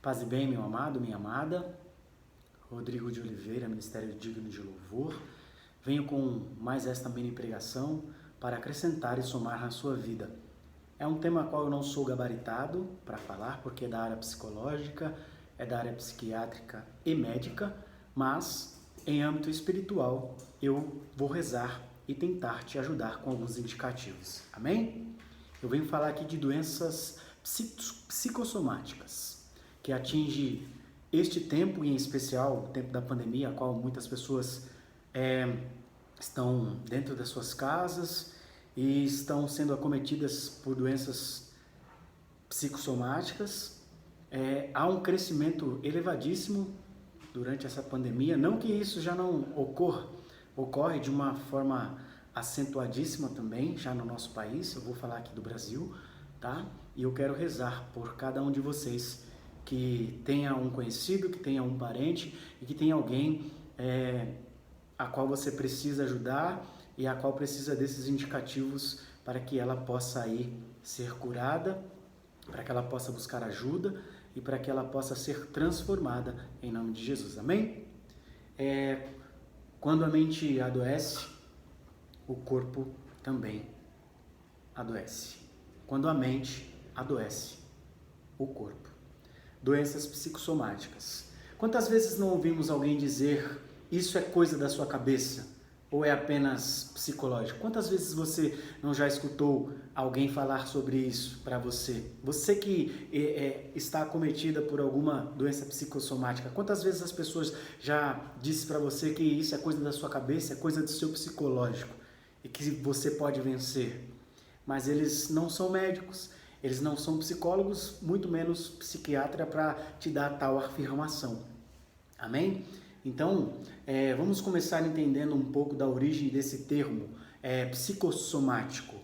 Paz e bem, meu amado, minha amada. Rodrigo de Oliveira, Ministério Digno de Louvor. Venho com mais esta mini pregação para acrescentar e somar na sua vida. É um tema qual eu não sou gabaritado para falar, porque é da área psicológica, é da área psiquiátrica e médica, mas em âmbito espiritual eu vou rezar e tentar te ajudar com alguns indicativos. Amém? Eu venho falar aqui de doenças psicossomáticas, que atinge este tempo, em especial o tempo da pandemia, a qual muitas pessoas estão dentro das suas casas e estão sendo acometidas por doenças psicossomáticas. Há um crescimento elevadíssimo durante essa pandemia, não que isso já não ocorre de uma forma acentuadíssima também, já no nosso país. Eu vou falar aqui do Brasil, tá? E eu quero rezar por cada um de vocês que tenha um conhecido, que tenha um parente e que tenha alguém a qual você precisa ajudar e a qual precisa desses indicativos para que ela possa aí ser curada, para que ela possa buscar ajuda e para que ela possa ser transformada em nome de Jesus. Amém? Quando a mente adoece, o corpo também adoece. Quando a mente adoece, o corpo. Doenças psicossomáticas. Quantas vezes não ouvimos alguém dizer isso é coisa da sua cabeça ou é apenas psicológico? Quantas vezes você não já escutou alguém falar sobre isso para você? Você que está acometida por alguma doença psicossomática, quantas vezes as pessoas já disse para você que isso é coisa da sua cabeça, é coisa do seu psicológico e que você pode vencer? Mas eles não são médicos, eles não são psicólogos, muito menos psiquiatra para te dar tal afirmação. Amém? Então, vamos começar entendendo um pouco da origem desse termo psicossomático.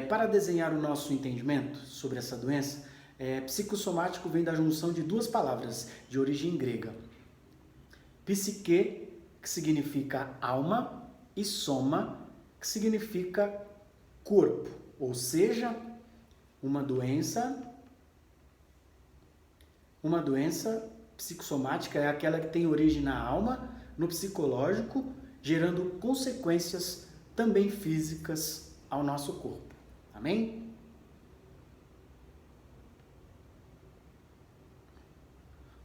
Para desenhar o nosso entendimento sobre essa doença, psicossomático vem da junção de duas palavras de origem grega. Psique, que significa alma, e soma, que significa corpo, ou seja, uma doença psicossomática é aquela que tem origem na alma, no psicológico, gerando consequências também físicas ao nosso corpo. Amém?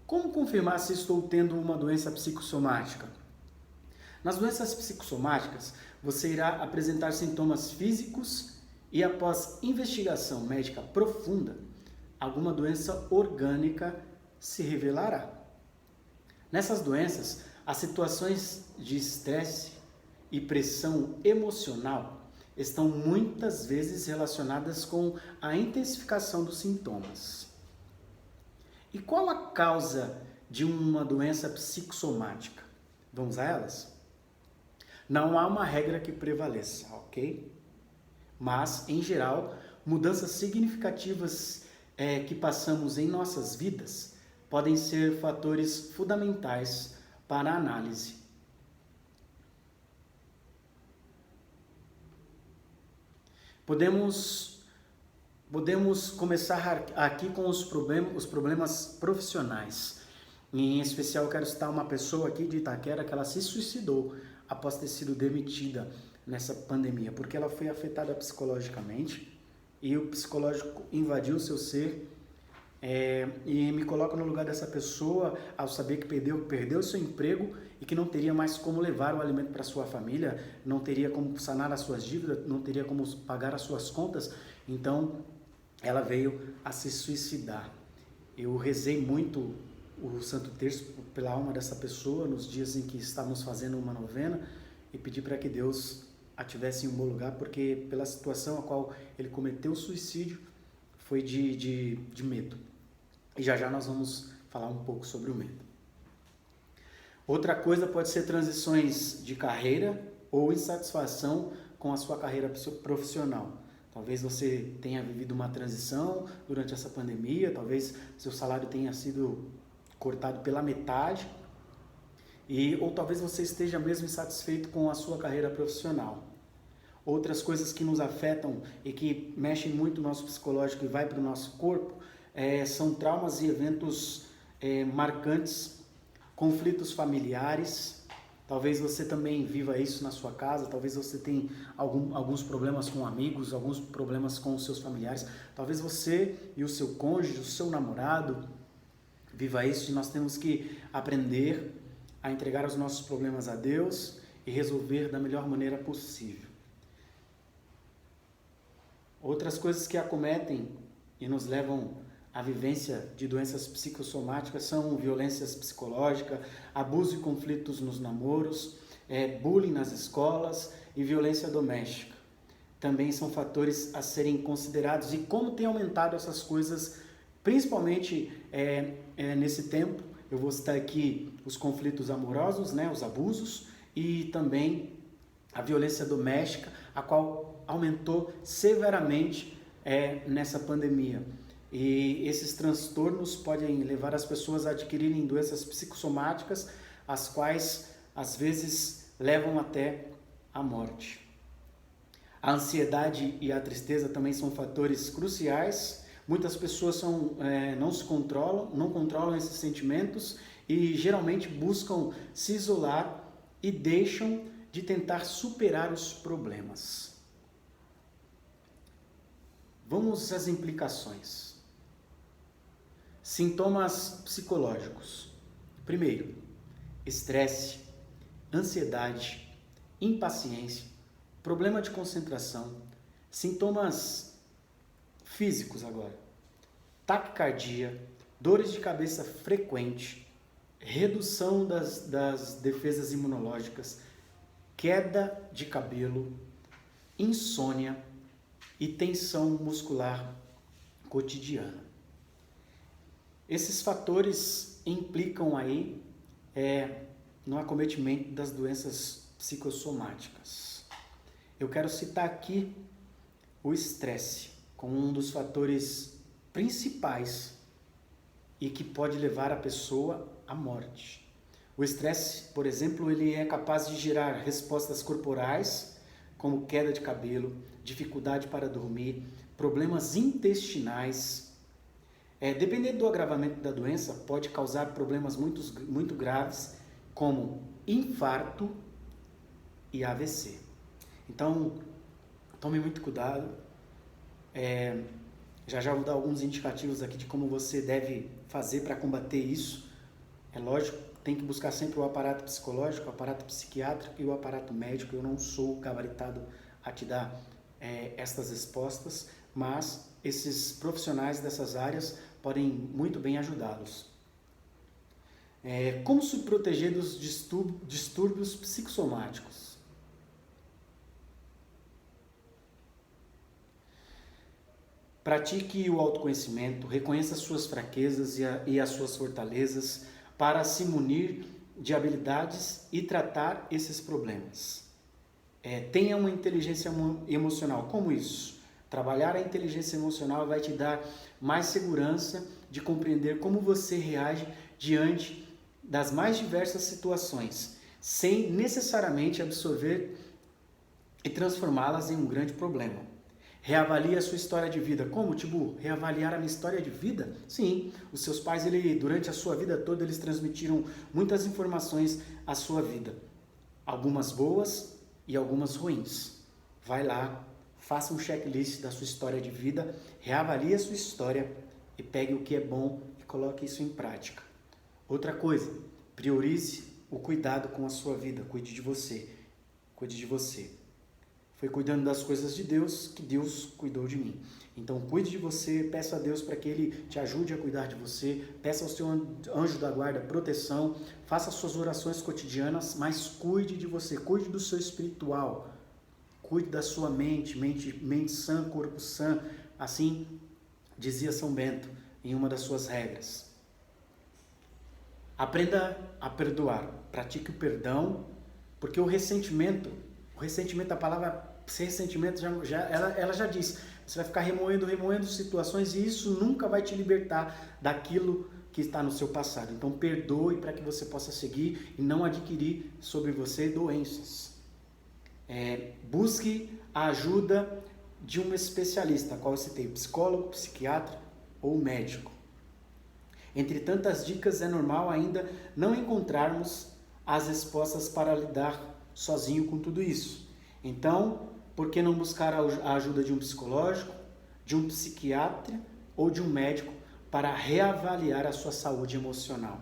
Como confirmar se estou tendo uma doença psicossomática? Nas doenças psicossomáticas, você irá apresentar sintomas físicos e, após investigação médica profunda, alguma doença orgânica se revelará. Nessas doenças, as situações de estresse e pressão emocional estão muitas vezes relacionadas com a intensificação dos sintomas. E qual a causa de uma doença psicossomática? Vamos a elas? Não há uma regra que prevaleça, ok? Mas, em geral, mudanças significativas que passamos em nossas vidas podem ser fatores fundamentais para a análise. Podemos começar aqui com os problemas profissionais. Em especial, eu quero citar uma pessoa aqui de Itaquera que ela se suicidou após ter sido demitida nessa pandemia, porque ela foi afetada psicologicamente e o psicológico invadiu o seu ser. E me coloco no lugar dessa pessoa ao saber que perdeu seu emprego e que não teria mais como levar o alimento para sua família, não teria como sanar as suas dívidas, não teria como pagar as suas contas. Então ela veio a se suicidar. Eu rezei muito o Santo Terço pela alma dessa pessoa nos dias em que estávamos fazendo uma novena e pedi para que Deus a tivesse em um bom lugar, porque pela situação a qual ele cometeu o suicídio foi de medo. E já nós vamos falar um pouco sobre o medo. Outra coisa pode ser transições de carreira ou insatisfação com a sua carreira profissional. Talvez você tenha vivido uma transição durante essa pandemia, talvez seu salário tenha sido cortado pela metade, ou talvez você esteja mesmo insatisfeito com a sua carreira profissional. Outras coisas que nos afetam e que mexem muito no nosso psicológico e vai para o nosso corpo são traumas e eventos marcantes, conflitos familiares. Talvez você também viva isso na sua casa, talvez você tenha alguns problemas com amigos, alguns problemas com os seus familiares. Talvez você e o seu cônjuge, o seu namorado, viva isso, e nós temos que aprender a entregar os nossos problemas a Deus e resolver da melhor maneira possível. Outras coisas que acometem e nos levam à vivência de doenças psicossomáticas são violências psicológicas, abuso e conflitos nos namoros, bullying nas escolas e violência doméstica. Também são fatores a serem considerados, e como tem aumentado essas coisas, principalmente nesse tempo. Eu vou citar aqui os conflitos amorosos, os abusos, e também a violência doméstica, a qual aumentou severamente nessa pandemia. E esses transtornos podem levar as pessoas a adquirirem doenças psicossomáticas, as quais às vezes levam até a morte. A ansiedade e a tristeza também são fatores cruciais. Muitas pessoas não controlam esses sentimentos e geralmente buscam se isolar e deixam de tentar superar os problemas. Vamos às implicações. Sintomas psicológicos. Primeiro, estresse, ansiedade, impaciência, problema de concentração. Sintomas físicos agora. Taquicardia, dores de cabeça frequente, redução das defesas imunológicas, queda de cabelo, insônia e tensão muscular cotidiana. Esses fatores implicam aí no acometimento das doenças psicossomáticas. Eu quero citar aqui o estresse como um dos fatores principais e que pode levar a pessoa à morte. O estresse, por exemplo, ele é capaz de gerar respostas corporais, como queda de cabelo, dificuldade para dormir, problemas intestinais. Dependendo do agravamento da doença, pode causar problemas muito graves, como infarto e AVC. Então, tome muito cuidado. Já vou dar alguns indicativos aqui de como você deve fazer para combater isso. É lógico, tem que buscar sempre o aparato psicológico, o aparato psiquiátrico e o aparato médico. Eu não sou gabaritado a te dar estas respostas, mas esses profissionais dessas áreas podem muito bem ajudá-los. Como se proteger dos distúrbios psicossomáticos? Pratique o autoconhecimento, reconheça as suas fraquezas e as suas fortalezas para se munir de habilidades e tratar esses problemas. Tenha uma inteligência emocional. Como isso? Trabalhar a inteligência emocional vai te dar mais segurança de compreender como você reage diante das mais diversas situações, sem necessariamente absorver e transformá-las em um grande problema. Reavalie a sua história de vida. Como, Tibu? Reavaliar a minha história de vida? Sim, os seus pais, durante a sua vida toda, eles transmitiram muitas informações à sua vida. Algumas boas e algumas ruins. Vai lá, faça um checklist da sua história de vida, reavalie a sua história e pegue o que é bom e coloque isso em prática. Outra coisa, priorize o cuidado com a sua vida. Cuide de você. Cuide de você. Foi cuidando das coisas de Deus que Deus cuidou de mim. Então, cuide de você, peça a Deus para que Ele te ajude a cuidar de você, peça ao seu anjo da guarda proteção, faça as suas orações cotidianas, mas cuide de você, cuide do seu espiritual, cuide da sua mente sã, corpo sã, assim dizia São Bento em uma das suas regras. Aprenda a perdoar, pratique o perdão, porque o ressentimento, a palavra ressentimento ela já diz, você vai ficar remoendo situações e isso nunca vai te libertar daquilo que está no seu passado. Então perdoe para que você possa seguir e não adquirir sobre você doenças. Busque a ajuda de um especialista, qual eu citei, psicólogo, psiquiatra ou médico. Entre tantas dicas, é normal ainda não encontrarmos as respostas para lidar sozinho com tudo isso. Então, por que não buscar a ajuda de um psicológico, de um psiquiatra ou de um médico para reavaliar a sua saúde emocional?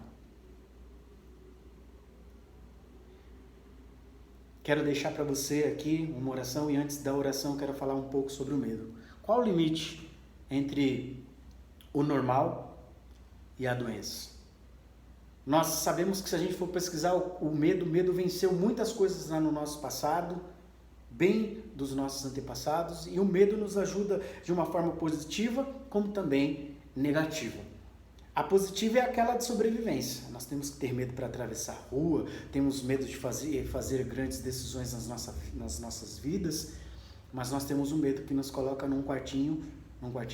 Quero deixar para você aqui uma oração e antes da oração quero falar um pouco sobre o medo. Qual o limite entre o normal e a doença? Nós sabemos que se a gente for pesquisar o medo venceu muitas coisas lá no nosso passado, bem dos nossos antepassados, e o medo nos ajuda de uma forma positiva como também negativa. A positiva é aquela de sobrevivência. Nós temos que ter medo para atravessar a rua, temos medo de fazer grandes decisões nas nossas vidas, mas nós temos um medo que nos coloca num quartinho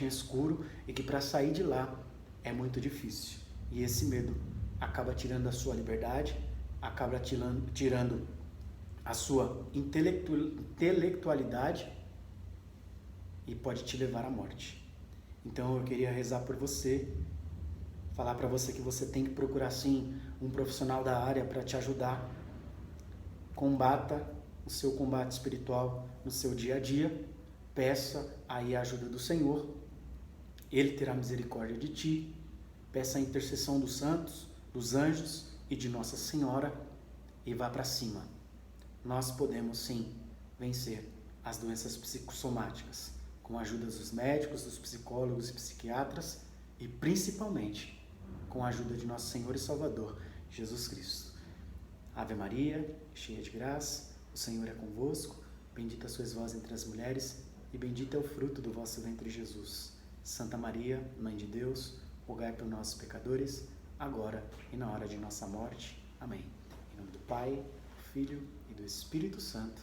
escuro e que para sair de lá é muito difícil. E esse medo acaba tirando a sua liberdade, acaba tirando a sua intelectualidade e pode te levar à morte. Então eu queria rezar por você, falar para você que você tem que procurar sim um profissional da área para te ajudar. Combata o seu combate espiritual no seu dia a dia, peça aí a ajuda do Senhor, Ele terá misericórdia de ti, peça a intercessão dos santos, dos anjos e de Nossa Senhora e vá para cima. Nós podemos sim vencer as doenças psicossomáticas com a ajuda dos médicos, dos psicólogos e psiquiatras e principalmente com a ajuda de nosso Senhor e Salvador, Jesus Cristo. Ave Maria, cheia de graça, o Senhor é convosco, bendita sois vós entre as mulheres e bendito é o fruto do vosso ventre, Jesus. Santa Maria, Mãe de Deus, rogai por nós pecadores, agora e na hora de nossa morte. Amém. Em nome do Pai, do Filho e do Espírito Santo.